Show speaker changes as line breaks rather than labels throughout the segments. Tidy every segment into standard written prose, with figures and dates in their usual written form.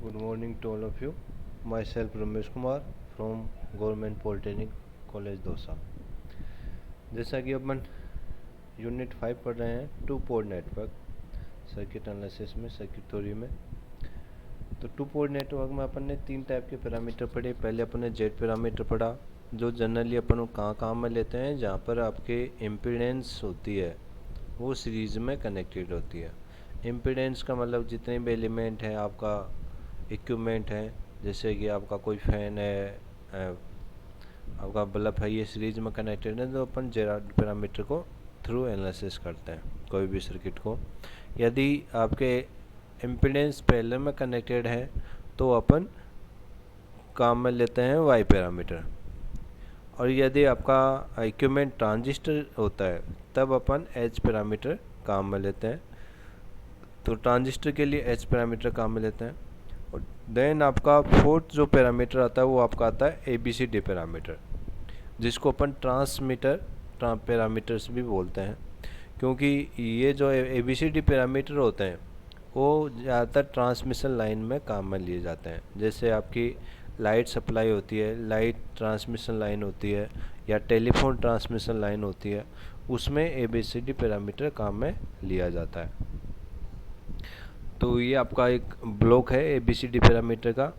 Good morning to all of you. Myself Ramesh Kumar from Government Polytechnic College dosa. जैसा कि अपन unit 5 पढ़ रहे हैं two port network circuit analysis में circuit theory में। तो टू पोर्ट नेटवर्क में अपन ने 3 टाइप के पैरामीटर पढ़े। पहले अपन ने जेड पैरामीटर पढ़ा जो जनरली अपन कहाँ में लेते हैं, जहाँ पर आपके इम्पीडेंस होती है वो सीरीज़ में कनेक्टेड होती है। इम्पीडेंस का मतलब जितने भी एलिमेंट हैं, आपका इक्विपमेंट है, जैसे कि आपका कोई फैन है, आपका बल्ब है, ये सीरीज में कनेक्टेड है तो अपन जेड पैरामीटर को थ्रू एनालिसिस करते हैं कोई भी सर्किट को। यदि आपके इम्पीडेंस पैरेलल में कनेक्टेड है तो अपन काम में लेते हैं वाई पैरामीटर। और यदि आपका इक्विपमेंट ट्रांजिस्टर होता है तब अपन एच पैरामीटर काम में लेते हैं। तो ट्रांजिस्टर के लिए एच पैरामीटर काम में लेते हैं। और देन आपका फोर्थ जो पैरामीटर आता है वो आपका आता है ABCD पैरामीटर, जिसको अपन ट्रांसमीटर पैरामीटर्स भी बोलते हैं, क्योंकि ये जो ABCD पैरामीटर होते हैं वो ज़्यादातर ट्रांसमिशन लाइन में काम में लिए जाते हैं। जैसे आपकी लाइट सप्लाई होती है, लाइट ट्रांसमिशन लाइन होती है, या टेलीफोन ट्रांसमिशन लाइन होती है, उसमें ABCD पैरामीटर काम में लिया जाता है। तो ये आपका एक ब्लॉक है ABCD पैरामीटर का,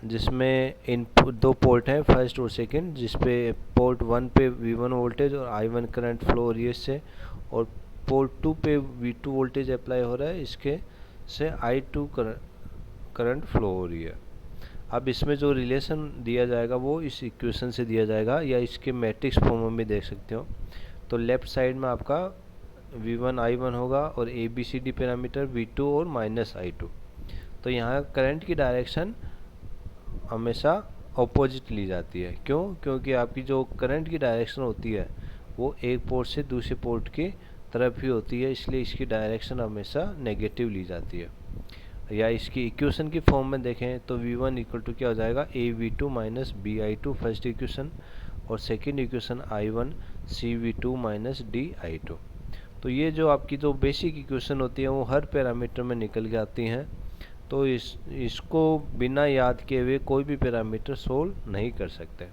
जिसमें इनपुट 2 पोर्ट हैं, फर्स्ट और सेकंड, जिसपे पोर्ट 1 पे V1 वोल्टेज और I1 करंट फ्लो हो रही है इससे, और पोर्ट 2 पे V2 वोल्टेज अप्लाई हो रहा है, इसके से I2 करंट फ्लो हो रही है। अब इसमें जो रिलेशन दिया जाएगा वो इस इक्वेशन से दिया जाएगा, या इसके मैट्रिक्स फॉर्म में भी देख सकते हो। तो लेफ्ट साइड में आपका V1 I1 होगा और ABCD पैरामीटर V2 और -I2। तो यहाँ करंट की डायरेक्शन हमेशा ऑपोजिट ली जाती है। क्यों? क्योंकि आपकी जो करंट की डायरेक्शन होती है वो एक पोर्ट से दूसरे पोर्ट की तरफ ही होती है, इसलिए इसकी डायरेक्शन हमेशा नेगेटिव ली जाती है। या इसकी इक्वेशन की फॉर्म में देखें तो V1 इक्वल टू क्या हो जाएगा, AV2 minus BI2 first equation, और second equation I1 CV2 minus DI2। तो ये जो आपकी जो बेसिक इक्वेशन होती है वो हर पैरामीटर में निकल के आती हैं। तो इसको बिना याद किए हुए कोई भी पैरामीटर सोल्व नहीं कर सकते।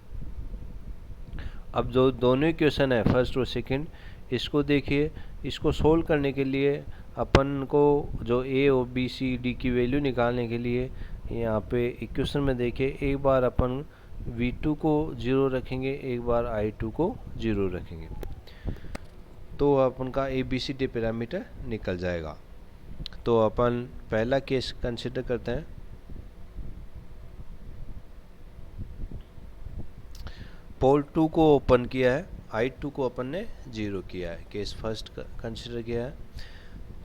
अब जो दोनों इक्वेशन है फर्स्ट और सेकंड, इसको देखिए, इसको सोल्व करने के लिए अपन को जो A और B C D की वैल्यू निकालने के लिए यहाँ पे इक्वेशन में देखिए, एक बार अपन V2 को 0 रखेंगे, एक बार I2 को 0 रखेंगे, तो अपन का ABCD पैरामीटर निकल जाएगा। तो अपन पहला केस कंसिडर करते हैं। पोल 2 को ओपन किया है, I2 को अपन ने 0 किया है, केस फर्स्ट कंसिडर किया है।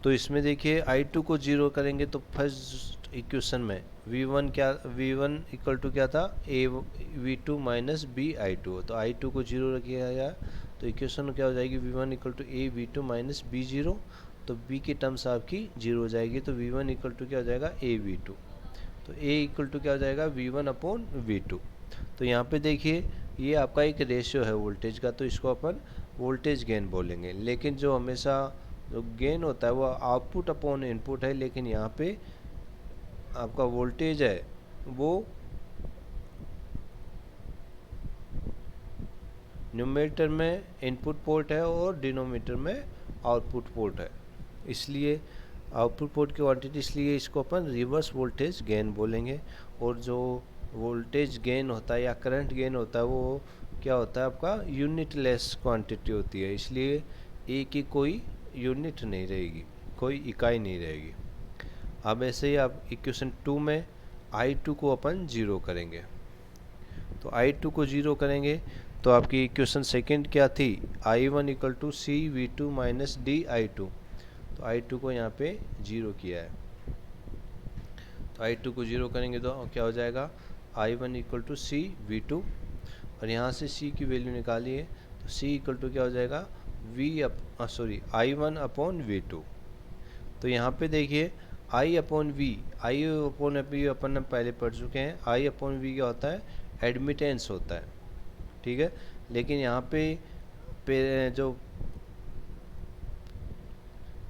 तो इसमें देखिए I2 को 0 करेंगे तो फर्स्ट इक्वेशन में V1 इक्वल टू क्या था, AV2 माइनस BI2। तो I2 को 0 रखिएगा गया, तो इक्वेशन क्या हो जाएगी, V1 equal to AV2 minus B0। तो B की टर्म्स आपकी 0 हो जाएगी, तो V1 इक्वल टू क्या हो जाएगा, AV2। तो A इक्वल टू क्या हो जाएगा, V1 अपॉन V2। तो यहाँ पे देखिए ये आपका एक रेशियो है वोल्टेज का, तो इसको अपन वोल्टेज गेन बोलेंगे। लेकिन जो हमेशा जो गेन होता है वो आउटपुट अपॉन इनपुट है, लेकिन यहाँ पे आपका वोल्टेज है वो न्यूमरेटर में इनपुट पोर्ट है और डिनोमिनेटर में आउटपुट पोर्ट है, इसलिए आउटपुट पोर्ट की क्वांटिटी, इसलिए इसको अपन रिवर्स वोल्टेज गेन बोलेंगे। और जो वोल्टेज गेन होता है या करंट गेन होता है वो क्या होता है, आपका यूनिट लेस क्वांटिटी होती है, इसलिए ए की कोई यूनिट नहीं रहेगी, कोई इकाई नहीं रहेगी। अब ऐसे ही आप इक्वेशन 2 में I2 को अपन 0 करेंगे, तो I2 को 0 करेंगे तो आपकी इक्वेशन सेकंड क्या थी, I1 equal to CV2 minus DI2। तो I2 को यहाँ पे 0 किया है, तो I2 को 0 करेंगे तो क्या हो जाएगा, I1 इक्वल टू CV2, और यहाँ से C की वैल्यू निकालिए, तो C इक्वल टू क्या हो जाएगा, I1 अपॉन V2। तो यहाँ पे देखिए I अपॉन V अपन पहले पढ़ चुके हैं। I अपॉन V क्या होता है, एडमिटेंस होता है, ठीक है। लेकिन यहाँ पे जो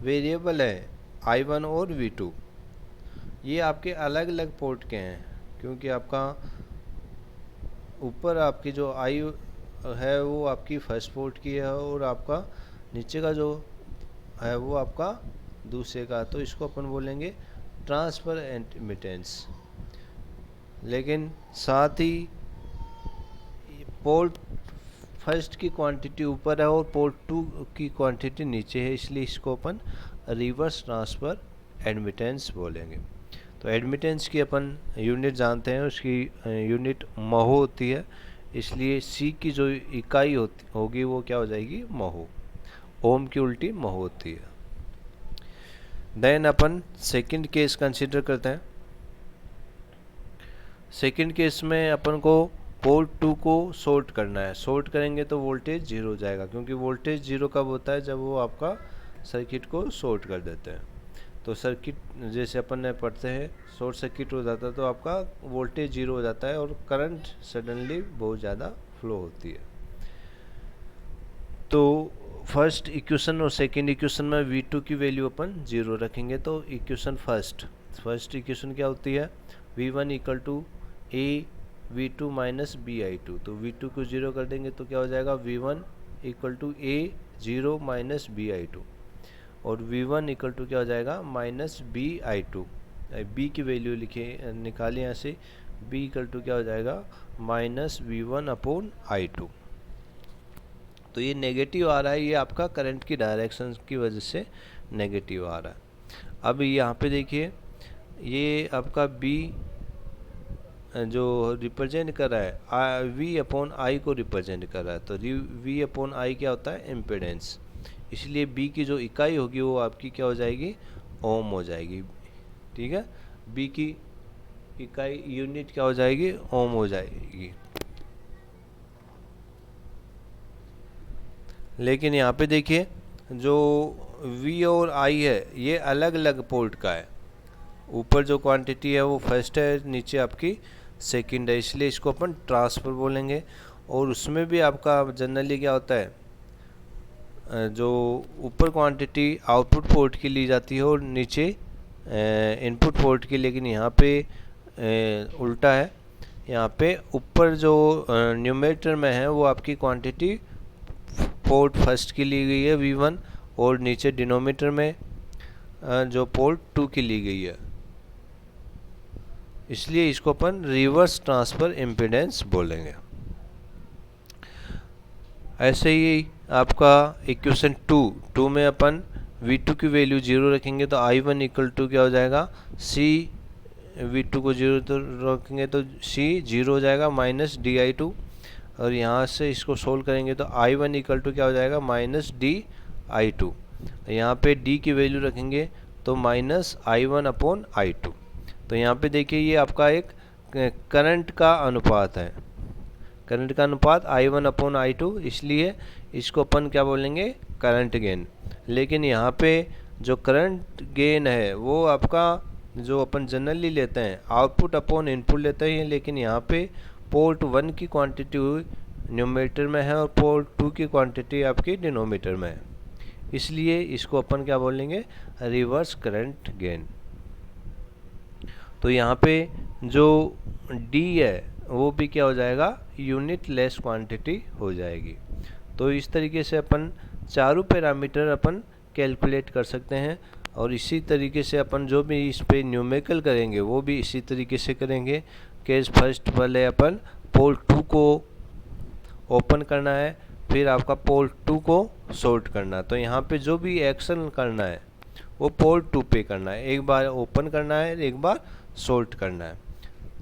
वेरिएबल है I1 और V2, ये आपके अलग अलग पोर्ट के हैं, क्योंकि आपका ऊपर आपकी जो आई है वो आपकी फर्स्ट पोर्ट की है और आपका नीचे का जो है वो आपका दूसरे का, तो इसको अपन बोलेंगे ट्रांसफर एडमिटेंस। लेकिन साथ ही पोर्ट फर्स्ट की क्वांटिटी ऊपर है और पोर्ट 2 की क्वांटिटी नीचे है, इसलिए इसको अपन रिवर्स ट्रांसफर एडमिटेंस बोलेंगे। तो एडमिटेंस की अपन यूनिट जानते हैं, उसकी यूनिट महो होती है, इसलिए सी की जो इकाई होगी वो क्या हो जाएगी, महो। ओम की उल्टी महो होती है। देन अपन सेकंड केस कंसीडर करते हैं। सेकंड केस में अपन को पोर्ट 2 को शॉर्ट करना है। शॉर्ट करेंगे तो वोल्टेज 0 हो जाएगा, क्योंकि वोल्टेज 0 कब होता है, जब वो आपका सर्किट को शॉर्ट कर देते हैं। तो सर्किट जैसे अपन ने पढ़ते हैं शॉर्ट सर्किट हो जाता है तो आपका वोल्टेज 0 हो जाता है और करंट सडनली बहुत ज़्यादा फ्लो होती है। तो फर्स्ट इक्वेशन और सेकंड इक्वेशन में V2 की वैल्यू अपन 0 रखेंगे। तो इक्वेशन फर्स्ट इक्वेशन क्या होती है, V1 equal to A V2 minus BI2। तो V2 को 0 कर देंगे तो क्या हो जाएगा, V1 equal to A 0 minus BI2 और V1 इक्वल टू क्या हो जाएगा, माइनस BI2। B की वैल्यू लिखे निकालें यहाँ से, B इक्वल टू क्या हो जाएगा, माइनस V1 अपॉन I2। तो ये नेगेटिव आ रहा है, ये आपका करंट की डायरेक्शन की वजह से नेगेटिव आ रहा है। अब यहाँ पे देखिए ये आपका B जो रिप्रेजेंट कर रहा है V अपॉन I को रिप्रेजेंट कर रहा है। तो V अपॉन I क्या होता है, इम्पीडेंस, इसलिए B की जो इकाई होगी वो आपकी क्या हो जाएगी, ओम हो जाएगी। ठीक है, B की इकाई यूनिट क्या हो जाएगी, ओम हो जाएगी। लेकिन यहाँ पे देखिए जो V और I है ये अलग अलग पोर्ट का है। ऊपर जो क्वांटिटी है वो फर्स्ट है, नीचे आपकी सेकंड है, इसलिए इसको अपन ट्रांसफर बोलेंगे। और उसमें भी आपका जनरली क्या होता है, जो ऊपर क्वांटिटी आउटपुट पोर्ट की ली जाती है और नीचे इनपुट पोर्ट की, लेकिन यहाँ पे उल्टा है। यहाँ पे ऊपर जो न्यूमरेटर में है वो आपकी क्वांटिटी पोर्ट फर्स्ट की ली गई है V1 और नीचे डिनोमिनेटर में जो पोर्ट 2 की ली गई है, इसलिए इसको अपन रिवर्स ट्रांसफर इम्पीडेंस बोलेंगे। ऐसे ही आपका इक्वेशन 2 में अपन V2 की वैल्यू 0 रखेंगे तो I1 इक्वल टू क्या हो जाएगा, C V2 को 0 तो रखेंगे तो C 0 हो जाएगा माइनस DI2। और यहाँ से इसको सोल्व करेंगे तो I1 इक्वल टू क्या हो जाएगा, माइनस DI2। यहाँ पे D की वैल्यू रखेंगे तो माइनस I1 अपॉन I2। तो यहाँ पे देखिए ये आपका एक करंट का अनुपात है, करंट का अनुपात I1 अपॉन I2, इसलिए इसको अपन क्या बोलेंगे, करंट गेन। लेकिन यहाँ पे जो करंट गेन है वो आपका जो अपन जनरली लेते हैं आउटपुट अपॉन इनपुट लेते हैं, लेकिन यहाँ पे पोर्ट 1 की क्वांटिटी न्यूमरेटर में है और पोर्ट 2 की क्वांटिटी आपकी डिनोमिनेटर में है, इसलिए इसको अपन क्या बोलेंगे, रिवर्स करंट गेन। तो यहाँ पे जो D है वो भी क्या हो जाएगा, यूनिट लेस क्वांटिटी हो जाएगी। तो इस तरीके से अपन चारों पैरामीटर अपन कैलकुलेट कर सकते हैं और इसी तरीके से अपन जो भी इस पे न्यूमेरिकल करेंगे वो भी इसी तरीके से करेंगे। केस फर्स्ट पहले अपन पोर्ट 2 को ओपन करना है, फिर आपका पोर्ट 2 को शॉर्ट करना है। तो यहाँ पे जो भी एक्शन करना है वो पोर्ट 2 पे करना है, एक बार ओपन करना है, एक बार शॉर्ट करना है।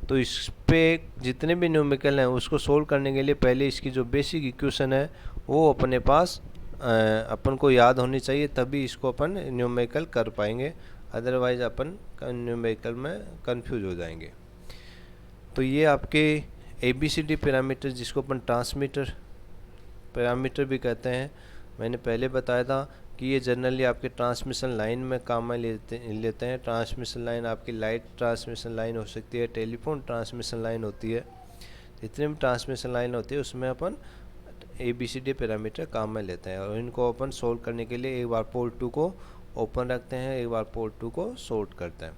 तो इस पे जितने भी न्यूमेरिकल हैं उसको सोल्व करने के लिए पहले इसकी जो बेसिक इक्वेशन है वो अपने पास अपन को याद होनी चाहिए, तभी इसको अपन न्यूमेरिकल कर पाएंगे, अदरवाइज अपन न्यूमेरिकल में कंफ्यूज हो जाएंगे। तो ये आपके ABCD पैरामीटर जिसको अपन ट्रांसमीटर पैरामीटर भी कहते हैं, मैंने पहले बताया था कि ये जनरली आपके ट्रांसमिशन लाइन में काम में लेते हैं। ट्रांसमिशन लाइन आपकी लाइट ट्रांसमिशन लाइन हो सकती है, टेलीफोन ट्रांसमिशन लाइन होती है, जितने भी ट्रांसमिशन लाइन होती है उसमें अपन ABCD पैरामीटर काम में लेते हैं। और इनको अपन सोल्व करने के लिए एक बार पोर्ट 2 को ओपन रखते हैं, एक बार पोर्ट 2 को शॉर्ट करते हैं।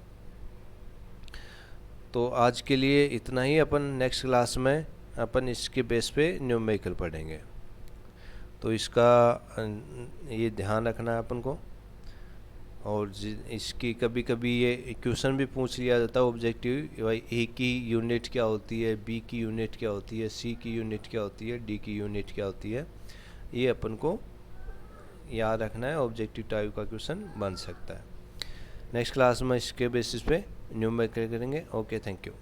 तो आज के लिए इतना ही। अपन नेक्स्ट क्लास में अपन इसके बेस पे न्यूमेरिकल पढ़ेंगे, तो इसका ये ध्यान रखना है अपन को। और इसकी कभी कभी ये क्वेश्चन भी पूछ लिया जाता है ऑब्जेक्टिव, भाई ए की यूनिट क्या होती है, बी की यूनिट क्या होती है, सी की यूनिट क्या होती है, डी की यूनिट क्या होती है, ये अपन को याद रखना है। ऑब्जेक्टिव टाइप का क्वेश्चन बन सकता है। नेक्स्ट क्लास में इसके बेसिस पे न्यूमेरिकल करेंगे। Okay, thank you.